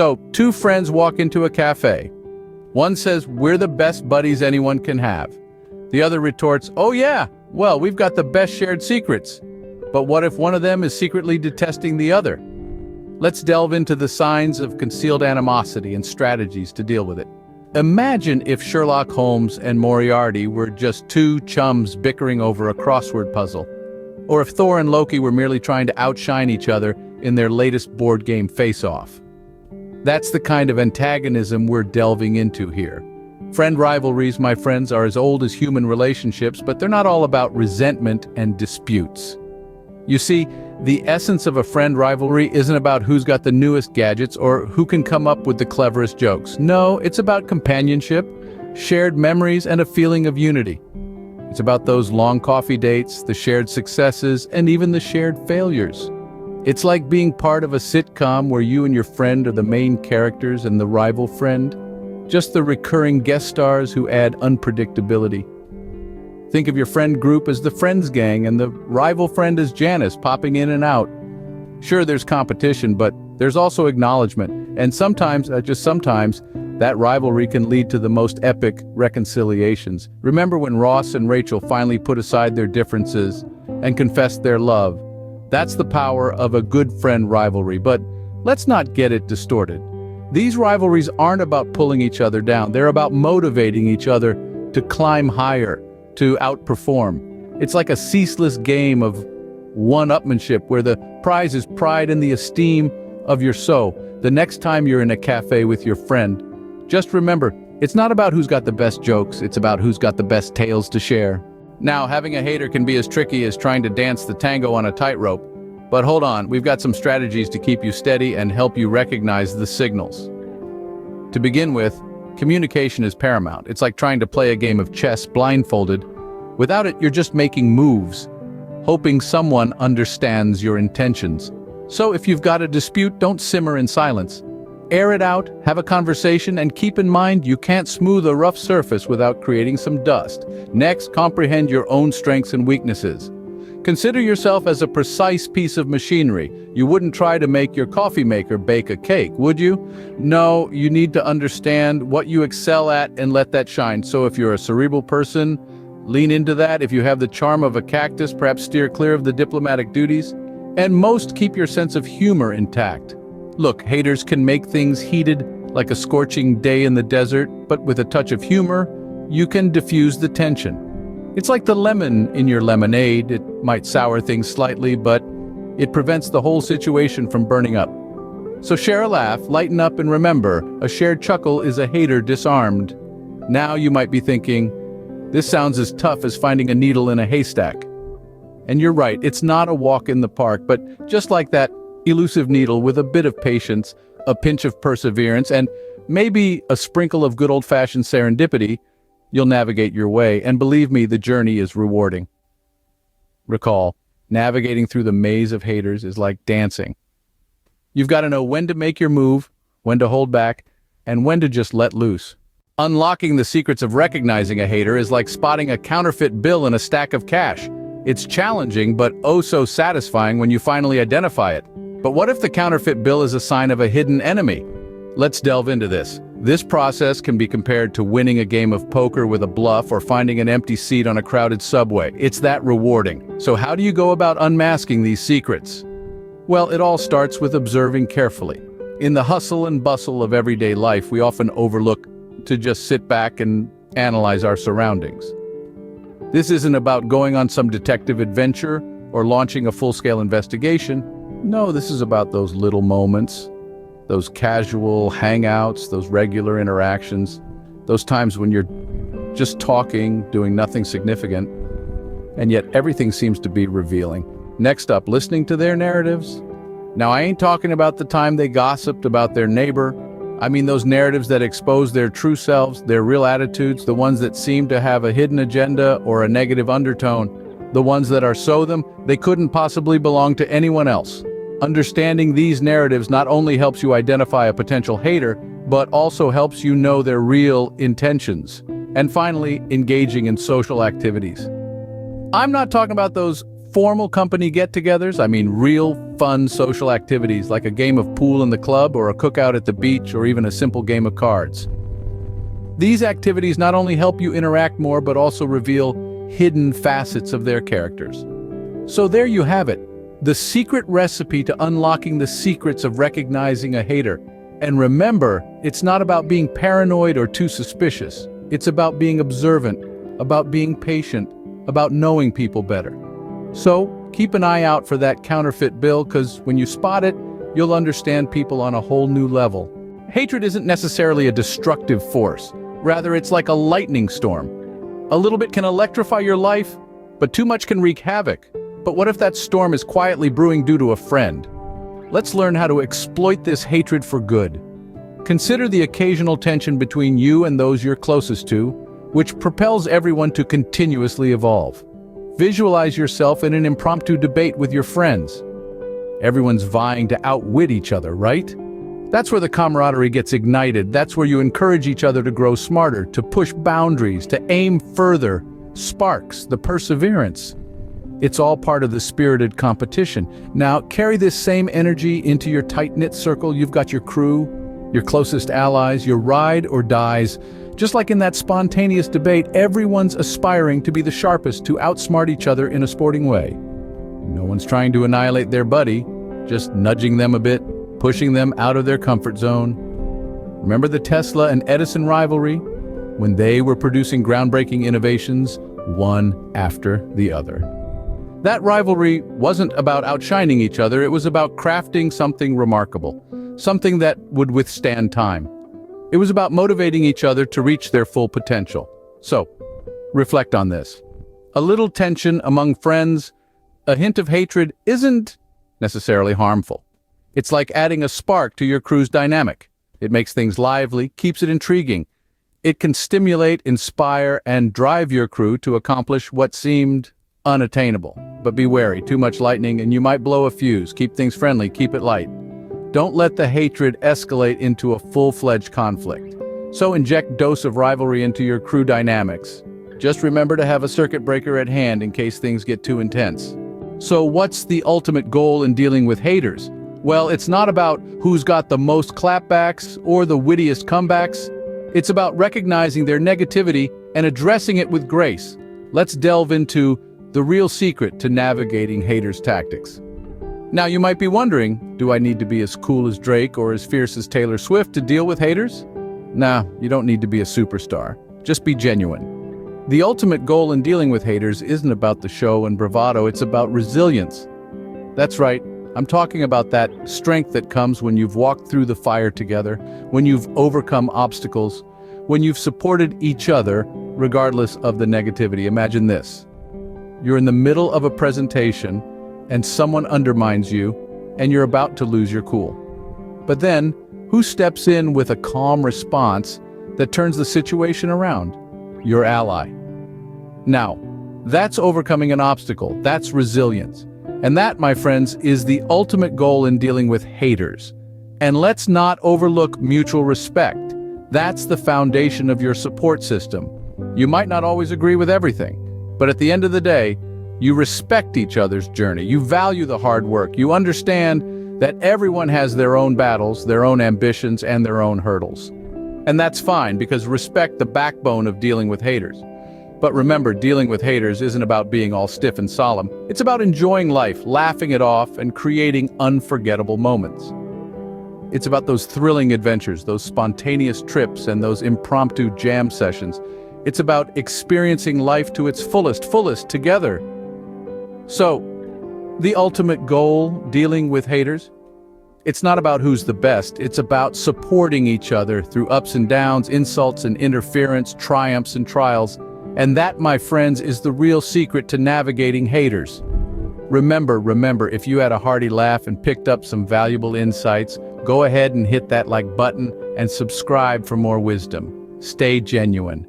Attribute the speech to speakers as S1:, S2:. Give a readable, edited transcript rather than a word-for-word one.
S1: So, two friends walk into a cafe. One says, "We're the best buddies anyone can have." The other retorts, "Oh yeah, well, we've got the best shared secrets." But what if one of them is secretly detesting the other? Let's delve into the signs of concealed animosity and strategies to deal with it. Imagine if Sherlock Holmes and Moriarty were just two chums bickering over a crossword puzzle. Or if Thor and Loki were merely trying to outshine each other in their latest board game face-off. That's the kind of antagonism we're delving into here. Friend rivalries, my friends, are as old as human relationships, but they're not all about resentment and disputes. You see, the essence of a friend rivalry isn't about who's got the newest gadgets or who can come up with the cleverest jokes. No, it's about companionship, shared memories, and a feeling of unity. It's about those long coffee dates, the shared successes, and even the shared failures. It's like being part of a sitcom where you and your friend are the main characters and the rival friend, just the recurring guest stars who add unpredictability. Think of your friend group as the friends gang and the rival friend as Janice popping in and out. Sure, there's competition, but there's also acknowledgement, and sometimes, just sometimes, that rivalry can lead to the most epic reconciliations. Remember when Ross and Rachel finally put aside their differences and confessed their love? That's the power of a good friend rivalry, but let's not get it distorted. These rivalries aren't about pulling each other down. They're about motivating each other to climb higher, to outperform. It's like a ceaseless game of one-upmanship where the prize is pride in the esteem of your so. The next time you're in a cafe with your friend, just remember, it's not about who's got the best jokes, it's about who's got the best tales to share. Now, having a hater can be as tricky as trying to dance the tango on a tightrope. But hold on, we've got some strategies to keep you steady and help you recognize the signals. To begin with, communication is paramount. It's like trying to play a game of chess blindfolded. Without it, you're just making moves, hoping someone understands your intentions. So if you've got a dispute, don't simmer in silence. Air it out, have a conversation, and keep in mind you can't smooth a rough surface without creating some dust. Next, comprehend your own strengths and weaknesses. Consider yourself as a precise piece of machinery. You wouldn't try to make your coffee maker bake a cake, would you? No, you need to understand what you excel at and let that shine. So if you're a cerebral person, lean into that. If you have the charm of a cactus, perhaps steer clear of the diplomatic duties. And most, keep your sense of humor intact. Look, haters can make things heated like a scorching day in the desert, but with a touch of humor, you can diffuse the tension. It's like the lemon in your lemonade. It might sour things slightly, but it prevents the whole situation from burning up. So share a laugh, lighten up, and remember, a shared chuckle is a hater disarmed. Now you might be thinking, this sounds as tough as finding a needle in a haystack. And you're right, it's not a walk in the park, but just like that elusive needle, with a bit of patience, a pinch of perseverance, and maybe a sprinkle of good old-fashioned serendipity, you'll navigate your way, and believe me, the journey is rewarding. Recall, navigating through the maze of haters is like dancing. You've got to know when to make your move, when to hold back, and when to just let loose. Unlocking the secrets of recognizing a hater is like spotting a counterfeit bill in a stack of cash. It's challenging, but oh so satisfying when you finally identify it. But what if the counterfeit bill is a sign of a hidden enemy? Let's delve into this. This process can be compared to winning a game of poker with a bluff or finding an empty seat on a crowded subway. It's that rewarding. So how do you go about unmasking these secrets? Well, it all starts with observing carefully. In the hustle and bustle of everyday life, we often overlook to just sit back and analyze our surroundings. This isn't about going on some detective adventure or launching a full-scale investigation. No, this is about those little moments, those casual hangouts, those regular interactions, those times when you're just talking, doing nothing significant, and yet everything seems to be revealing. Next up, listening to their narratives. Now, I ain't talking about the time they gossiped about their neighbor. I mean those narratives that expose their true selves, their real attitudes, the ones that seem to have a hidden agenda or a negative undertone, the ones that are so them they couldn't possibly belong to anyone else. Understanding these narratives not only helps you identify a potential hater, but also helps you know their real intentions. And finally, engaging in social activities. I'm not talking about those Formal company get-togethers, I mean real fun social activities like a game of pool in the club or a cookout at the beach or even a simple game of cards. These activities not only help you interact more but also reveal hidden facets of their characters. So there you have it, the secret recipe to unlocking the secrets of recognizing a hater. And remember, it's not about being paranoid or too suspicious. It's about being observant, about being patient, about knowing people better. So, keep an eye out for that counterfeit bill, because when you spot it, you'll understand people on a whole new level. Hatred isn't necessarily a destructive force. Rather, it's like a lightning storm. A little bit can electrify your life, but too much can wreak havoc. But what if that storm is quietly brewing due to a friend? Let's learn how to exploit this hatred for good. Consider the occasional tension between you and those you're closest to, which propels everyone to continuously evolve. Visualize yourself in an impromptu debate with your friends. Everyone's vying to outwit each other, right? That's where the camaraderie gets ignited. That's where you encourage each other to grow smarter, to push boundaries, to aim further. Sparks, the perseverance. It's all part of the spirited competition. Now, carry this same energy into your tight-knit circle. You've got your crew, your closest allies, your ride or dies. Just like in that spontaneous debate, everyone's aspiring to be the sharpest, to outsmart each other in a sporting way. No one's trying to annihilate their buddy, just nudging them a bit, pushing them out of their comfort zone. Remember the Tesla and Edison rivalry? When they were producing groundbreaking innovations, one after the other. That rivalry wasn't about outshining each other, it was about crafting something remarkable, something that would withstand time. It was about motivating each other to reach their full potential. So, reflect on this. A little tension among friends, a hint of hatred isn't necessarily harmful. It's like adding a spark to your crew's dynamic. It makes things lively, keeps it intriguing. It can stimulate, inspire, and drive your crew to accomplish what seemed unattainable. But be wary, too much lightning and you might blow a fuse. Keep things friendly, keep it light. Don't let the hatred escalate into a full-fledged conflict. So inject dose of rivalry into your crew dynamics. Just remember to have a circuit breaker at hand in case things get too intense. So what's the ultimate goal in dealing with haters? Well, it's not about who's got the most clapbacks or the wittiest comebacks. It's about recognizing their negativity and addressing it with grace. Let's delve into the real secret to navigating haters' tactics. Now you might be wondering, do I need to be as cool as Drake or as fierce as Taylor Swift to deal with haters? Nah, you don't need to be a superstar. Just be genuine. The ultimate goal in dealing with haters isn't about the show and bravado, it's about resilience. That's right, I'm talking about that strength that comes when you've walked through the fire together, when you've overcome obstacles, when you've supported each other regardless of the negativity. Imagine this. You're in the middle of a presentation and someone undermines you, and you're about to lose your cool. But then, who steps in with a calm response that turns the situation around? Your ally. Now, that's overcoming an obstacle, that's resilience. And that, my friends, is the ultimate goal in dealing with haters. And let's not overlook mutual respect. That's the foundation of your support system. You might not always agree with everything, but at the end of the day, you respect each other's journey, you value the hard work, you understand that everyone has their own battles, their own ambitions, and their own hurdles. And that's fine, because respect the backbone of dealing with haters. But remember, dealing with haters isn't about being all stiff and solemn. It's about enjoying life, laughing it off, and creating unforgettable moments. It's about those thrilling adventures, those spontaneous trips, and those impromptu jam sessions. It's about experiencing life to its fullest together. So, the ultimate goal, dealing with haters? It's not about who's the best, it's about supporting each other through ups and downs, insults and interference, triumphs and trials. And that, my friends, is the real secret to navigating haters. Remember, if you had a hearty laugh and picked up some valuable insights, go ahead and hit that like button and subscribe for more wisdom. Stay genuine.